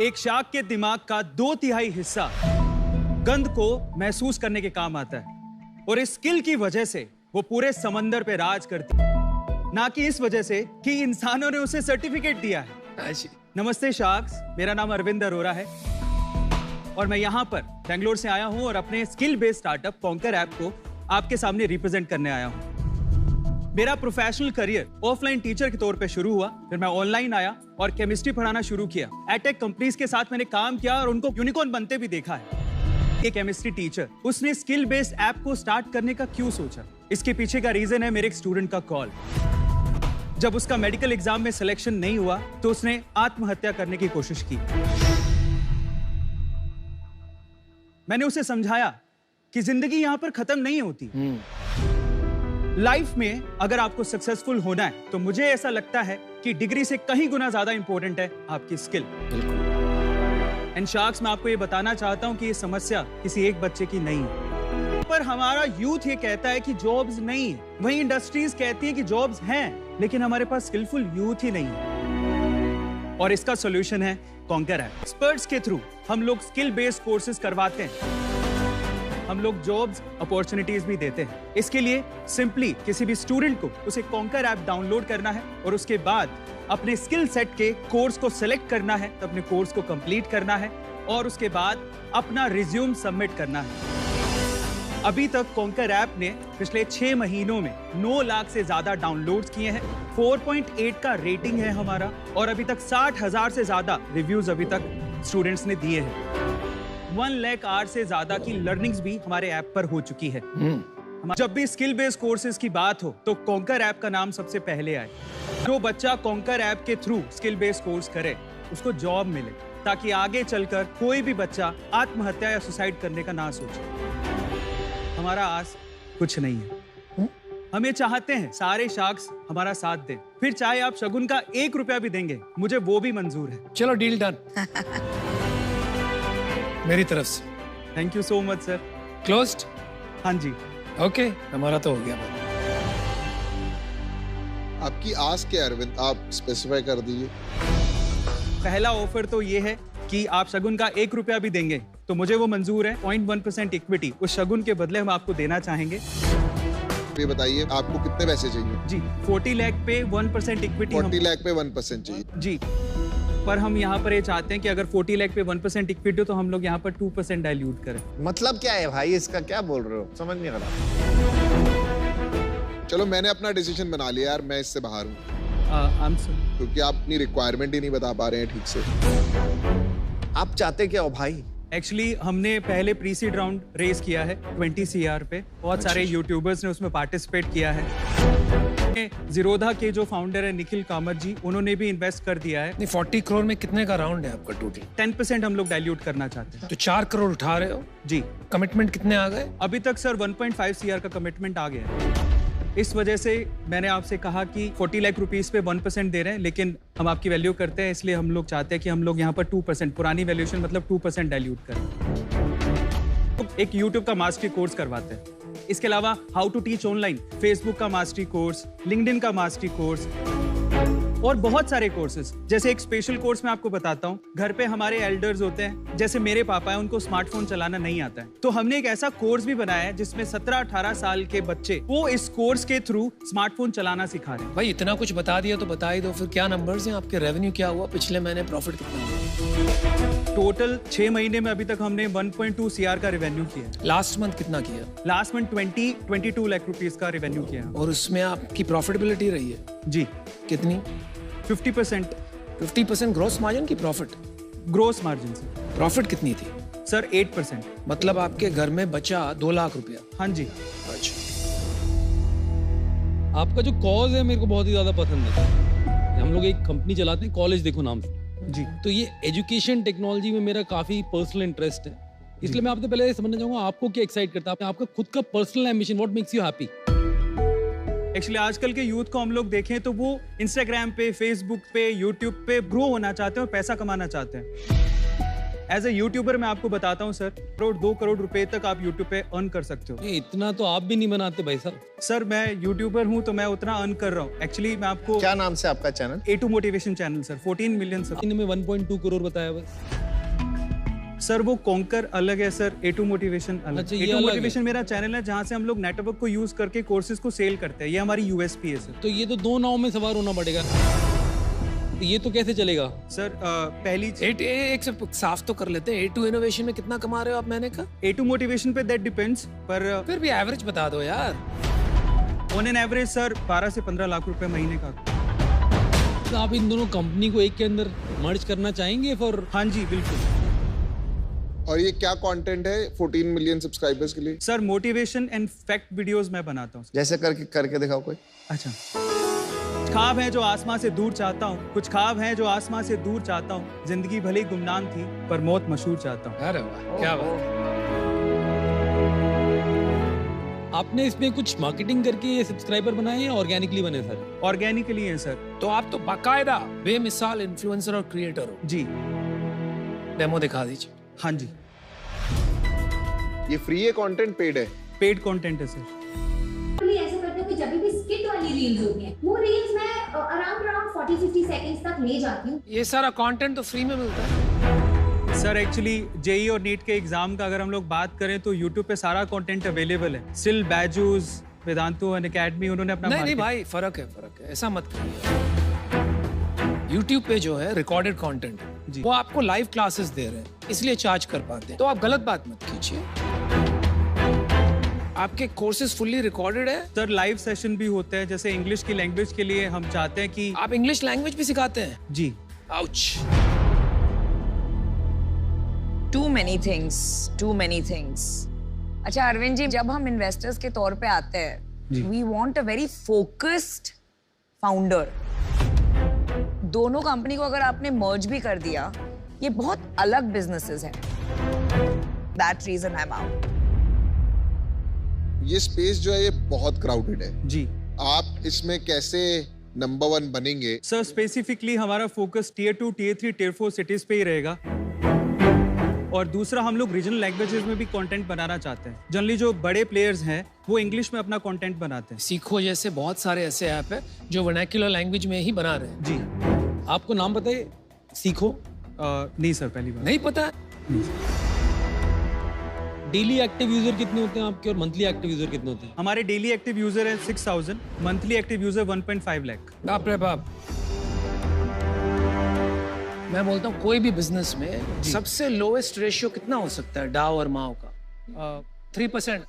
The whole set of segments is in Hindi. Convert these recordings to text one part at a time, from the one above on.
एक शार्क के दिमाग का 2/3 हिस्सा गंध को महसूस करने के काम आता है और इस स्किल की वजह से वो पूरे समंदर पे राज करती है, ना कि इस वजह से कि इंसानों ने उसे सर्टिफिकेट दिया है। नमस्ते शार्क्स, मेरा नाम अरविंद अरोरा है और मैं यहाँ पर बेंगलोर से आया हूँ और अपने skill based startup conquer app को आपके सामने रिप्रेजेंट करने आया हूँ। मेरा प्रोफेशनल करियर ऑफलाइन टीचर के तौर पे शुरू हुआ, फिर मैं ऑनलाइन आया और केमिस्ट्री पढ़ाना शुरू किया। एटेक कंपनीज के साथ मैंने काम किया और उनको यूनिकॉर्न बनते भी देखा है। एक केमिस्ट्री टीचर, उसने स्किल बेस्ड ऐप को स्टार्ट करने का क्यों सोचा? इसके पीछे का रीजन है मेरे एक स्टूडेंट का कॉल। जब उसका मेडिकल एग्जाम में सिलेक्शन नहीं हुआ तो उसने आत्महत्या करने की कोशिश की। मैंने उसे समझाया कि जिंदगी यहां पर खत्म नहीं होती। लाइफ में अगर आपको सक्सेसफुल होना है तो मुझे ऐसा लगता है कि डिग्री से कहीं गुना ज्यादा इंपॉर्टेंट है आपकी स्किल। एंड शार्क्स, मैं आपको ये बताना चाहता हूँ कि ये समस्या किसी एक बच्चे की नहीं है, पर हमारा यूथ ये कहता है कि जॉब्स नहीं है, वही इंडस्ट्रीज कहती है कि जॉब्स हैं, लेकिन हमारे पास स्किलफुल यूथ ही नहीं है। और इसका सोल्यूशन है कॉन्कर ऐप। एक्सपर्ट्स के थ्रू हम लोग स्किल बेस्ड कोर्सेज करवाते हैं, हम लोग जॉब्स अपॉर्चुनिटीज भी देते हैं। इसके लिए सिंपली किसी भी स्टूडेंट को उसे कॉन्कर ऐप डाउनलोड करना है और उसके बाद अपने स्किल सेट के कोर्स को सिलेक्ट करना है, तो अपने कोर्स को कंप्लीट करना है और उसके बाद अपना रिज्यूम सबमिट करना है। अभी तक कॉन्कर ऐप ने पिछले 6 महीनों में 9 लाख से ज्यादा डाउनलोड्स किए हैं। 4.8 का रेटिंग है हमारा और अभी तक 60,000 से ज्यादा रिव्यूज अभी तक स्टूडेंट्स ने दिए हैं। 1 लाख आवर से ज्यादा की लर्निंग्स भी हमारे ऐप पर हो चुकी है। जब भी स्किल बेस्ड कोर्सेज की बात हो तो कॉन्कर ऐप का नाम सबसे पहले आए। जो बच्चा कॉन्कर ऐप के थ्रू स्किल बेस्ड कोर्स करे उसको जॉब मिले, ताकि आगे चलकर कोई भी बच्चा आत्महत्या या सुसाइड करने का ना सोचे। हमारा आस कुछ नहीं है। हम ये चाहते हैं सारे शार्क्स हमारा साथ दें, फिर चाहे आप शगुन का 1 रुपया भी देंगे, मुझे वो भी मंजूर है। चलो डील डन। मेरी तरफ से thank you so much sir. Closed? हाँ जी। ओके, हमारा तो हो गया। आपकी आस क्या है अरविंद, आप स्पेसिफाई कर दीजिए। पहला ऑफर तो ये है कि आप शगुन का 1 रुपया भी देंगे तो मुझे वो मंजूर है। 0.1% इक्विटी उस शगुन के बदले हम आपको देना चाहेंगे। ये बताइए आपको कितने पैसे चाहिए? जी, 40 लाख पे 1% इक्विटी। 40 लाख पे 1% चाहिए जी, पर हम यहाँ पर ये चाहते हैं कि अगर 40 लाख पे 1% इक्विटी हो तो हम लोग यहाँ पर 2% डाइल्यूट करें। मतलब क्या है भाई, इसका क्या बोल रहे हो? समझ नहीं आ रहा। चलो मैंने अपना डिसीजन बना लिया यार, मैं इससे बाहर हूँ। क्योंकि आप अपनी रिक्वायरमेंट ही नहीं बता पा रहे हैं ठीक से। आप चाहते क्या हो भाई? एक्चुअली हमने पहले प्री सीड राउंड रेस किया है 20 CR पे। बहुत सारे यूट्यूबर्स ने उसमें पार्टिसिपेट किया है। जीरोधा के जो फाउंडर है निखिल कामत जी, उन्होंने भी इन्वेस्ट कर दिया है। नहीं, 40 करोड़ में कितने का राउंड है आपका टोटल? 10% हम लोग डाइल्यूट करना चाहते हैं। तो 4 करोड़ उठा रहे हो जी। कमिटमेंट कितने आ गए? अभी तक सर 1.5 CR का कमिटमेंट आ गया है। इस वजह से मैंने आपसे कहा कि 40 लाख रुपीस पे 1% दे रहे हैं, लेकिन हम आपकी वैल्यू करते हैं, इसलिए हम लोग चाहते हैं कि हम लोग यहाँ पर 2%, पुरानी वैल्यूएशन मतलब 2% डाइल्यूट करें। एक यूट्यूब का मास्टरी कोर्स करवाते हैं। इसके अलावा how to teach online, Facebook का मास्टरी कोर्स, लिंक्डइन का मास्टरी कोर्स और बहुत सारे कोर्सेज। जैसे एक स्पेशल कोर्स मैं आपको बताता हूँ। घर पे हमारे एल्डर्स होते हैं, जैसे मेरे पापा है, उनको स्मार्टफोन चलाना नहीं आता है, तो हमने एक ऐसा कोर्स भी बनाया है जिसमें 17-18 साल के बच्चे वो इस कोर्स के थ्रू स्मार्टफोन चलाना सिखा रहे हैं। भाई इतना कुछ बता दिया तो बता ही दो, फिर क्या नंबर्स हैं आपके? रेवेन्यू क्या हुआ पिछले महीने? प्रॉफिट कितना हुआ? टोटल 6 महीने में अभी तक हमने 1.2 CR का रेवेन्यू किया। लास्ट मंथ कितना किया? लास्ट मंथ 22 लाख रुपीस का रेवेन्यू किया। और उसमें आपकी प्रॉफिटेबिलिटी रही है? जी। कितनी? 50%। 50% ग्रोस मार्जिन की प्रॉफिट? ग्रोस मार्जिन से। प्रॉफिट कितनी थी सर? 8%। मतलब आपके घर में बचा 2 लाख रुपया? हाँ जी। अच्छा, आपका जो कॉज है मेरे को बहुत ही ज्यादा पसंद है। हम लोग एक कंपनी चलाते हैं, कॉलेज देखो नाम से जी। तो ये एजुकेशन टेक्नोलॉजी में मेरा काफी पर्सनल इंटरेस्ट है, इसलिए मैं आपसे पहले समझना चाहूंगा आपको क्या एक्साइट करता है, आपका खुद का personal ambition, what makes you happy? Actually आजकल के यूथ को हम लोग देखें तो वो इंस्टाग्राम पे, फेसबुक पे, यूट्यूब पे ग्रो होना चाहते हैं और पैसा कमाना चाहते हैं। एज ए यूट्यूबर मैं आपको बताता हूँ सर, 2 करोड़ रुपए तक आप यूट्यूब पे अर्न कर सकते हो। ये इतना तो आप भी नहीं बनाते भाई साहब। सर मैं यूट्यूबर हूँ तो मैं उतना अर्न कर रहा हूँ। एक्चुअली मैं आपको क्या नाम से आपका channel? A2 motivation channel sir, 14 million sir. इनमें 1.2 करोड़ बताया बस। सर वो कॉन्कर अलग है सर, A2 मोटिवेशन अलग। अच्छा, ये A2 अलग है। मोटिवेशन मेरा चैनल है जहाँ से हम लोग नेटवर्क को यूज करके कोर्सेज को सेल करते हैं। ये हमारी USP है सर। तो ये तो 2 नाव में सवार होना पड़ेगा, तो ये तो कैसे चलेगा? सर पहली एक से साफ तो कर लेते हैं, A2 इनोवेशन में कितना कमा रहे हो आप महीने का? A2 मोटिवेशन पे दैट डिपेंड्स, पर फिर भी एवरेज बता दो यार। ऑन एन एवरेज सर 12 से 15 लाख रुपए महीने का। तो आप इन दोनों कंपनी को एक के अंदर मर्ज करना चाहेंगे फॉर? हाँ जी बिल्कुल। और ये क्या कंटेंट है 14 मिलियन सब्सक्राइबर्स के लिए? Sir motivation and fact videos मैं बनाता हूँ। जैसे करके दिखाओ कोई। अच्छा, ख्वाब है जो आसमां से दूर चाहता हूँ, कुछ ख्वाब है जो आसमां से दूर चाहता हूँ, जिंदगी भले ही गुमनाम थी पर मौत मशहूर चाहता हूँ। अरे वाह, क्या बात। आपने इसमें कुछ मार्केटिंग करके ये सब्सक्राइबर बनाए या ऑर्गेनिकली बने सर? ऑर्गेनिकली है सर। तो आप तो बाकायदा बेमिसाल इन्फ्लुएंसर और क्रिएटर हो। जी। डेमो दिखा दीजिए। हाँ जी। ये फ्री है कंटेंट, पेड है? पेड कंटेंट है सर। ऐसा करते हैं कि जब भी स्किट वाली रील्स होती हैं, वो रील्स मैं अराउंड 40-50 सेकंड्स तक ले जाती हूँ। ये सारा कंटेंट तो फ्री में मिलता है। सर एक्चुअली जेई और नीट के एग्जाम का अगर हम लोग बात करें तो यूट्यूब पे सारा कंटेंट अवेलेबल है। स्टिल बैजूस, वेदांतु अनअकैडमी, उन्होंने अपना नहीं भाई, फर्क है, ऐसा मत करिए। YouTube पे जो है रिकॉर्डेड कंटेंट जी। वो आपको लाइव क्लासेस दे रहे हैं, इसलिए चार्ज कर पाते हैं। तो आप गलत बात मत कीजिए। आपके कोर्सेज फुल्ली रिकॉर्डेड है। सर लाइव सेशन भी होते हैं, जैसे इंग्लिश की लैंग्वेज के लिए हम चाहते हैं कि आप इंग्लिश लैंग्वेज भी सिखाते हैं? जी। आउच। Too many things. अच्छा अरविंद जी, जब हम इन्वेस्टर्स के तौर पे आते हैं, we want a very focused founder. दोनों कंपनी को अगर आपने मर्ज भी कर दिया, ये बहुत अलग बिजनेसेस हैं। That reason I'm out. ये स्पेस जो है ये बहुत क्राउडेड है जी। आप इसमें कैसे नंबर 1 बनेंगे? सर स्पेसिफिकली हमारा focus Tier 2, Tier 3, Tier 4 cities पे ही रहेगा। और दूसरा, हम लोग रीजनल लैंग्वेजेस में भी कंटेंट बनाना चाहते हैं। जनरली जो बड़े प्लेयर्स हैं वो इंग्लिश में अपना कंटेंट बनाते हैं। सीखो जैसे बहुत सारे ऐसे ऐप है जो वर्नाक्युलर लैंग्वेज में ही बना रहे हैं। जी। आपको नाम बताइए। सीखो? नहीं सर, पहली बार। नहीं पता? डेली एक्टिव यूजर कितने होते हैं आपके और मंथली एक्टिव यूजर कितने होते हैं? हमारे डेली एक्टिव यूजर है 6000, मंथली एक्टिव यूजर 1.5 लाख। बाप रे बाप। मैं बोलता हूँ कोई भी बिजनेस में सबसे लोएस्ट रेशियो कितना हो सकता है डाव और माव का? 3%।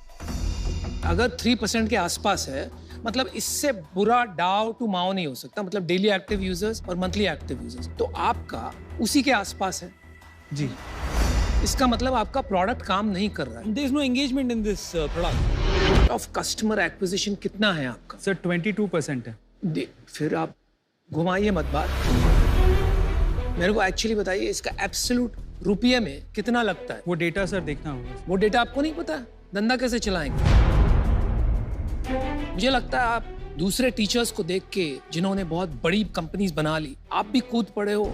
अगर 3% के आसपास है, मतलब इससे बुरा डाव टू माव नहीं हो सकता। मतलब डेली एक्टिव यूजर्स और मंथली एक्टिव यूजर्स, तो आपका उसी के आसपास है। जी। इसका मतलब आपका प्रोडक्ट काम नहीं कर रहा है। There is no engagement in this product. Of customer acquisition कितना है आपका? सर 22% है। फिर आप घुमाइए मत बात। मेरे को एक्चुअली बताइए इसका एब्सोल्यूट रुपये में कितना लगता है? वो डेटा सर देखना होगा। वो डेटा आपको नहीं पता? धंधा कैसे चलाएंगे? मुझे लगता है आप दूसरे टीचर्स को देख के, जिन्होंने बहुत बड़ी कंपनीज बना ली, आप भी कूद पड़े हो।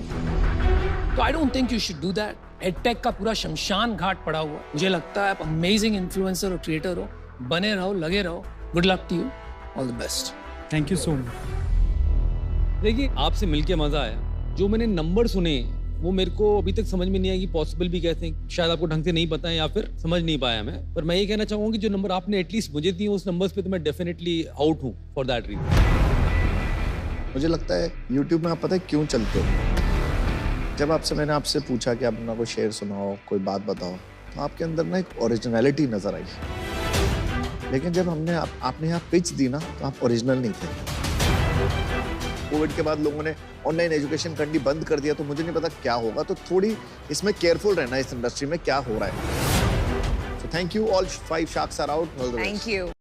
तो I don't think you should do that. Edtech का पूरा शमशान घाट पड़ा हुआ। मुझे लगता है आप अमेजिंग इन्फ्लुएंसर और क्रिएटर हो। बने रहो, लगे रहो। Good luck to you, all the best. Thank you so much. देखिए, आपसे मिलके मजा आया। जो मैंने नंबर सुने वो मेरे को अभी तक समझ में नहीं आया कि पॉसिबल भी कैसे हैं। शायद आपको ढंग से नहीं पता है या फिर समझ नहीं पाया मैं। पर मैं ये कहना चाहूंगा कि जो नंबर आपने एटलीस्ट मुझे दिए उस नंबर्स पे तो मैं डेफिनेटली आउट हूँ फॉर दैट रीजन। मुझे लगता है YouTube में आप पता है क्यों चलते हो? जब मैंने आपसे पूछा कि आप अपना कोई शेर सुनाओ, कोई बात बताओ, तो आपके अंदर ना एक ओरिजिनलिटी नजर आई। लेकिन जब आपने यहाँ पिच दी ना, तो आप ओरिजिनल नहीं थे। कोविड के बाद लोगों ने ऑनलाइन एजुकेशन करनी बंद कर दिया, तो मुझे नहीं पता क्या होगा। तो थोड़ी इसमें केयरफुल रहना इस इंडस्ट्री में क्या हो रहा है। So thank you all 5 sharks are out. Thank you.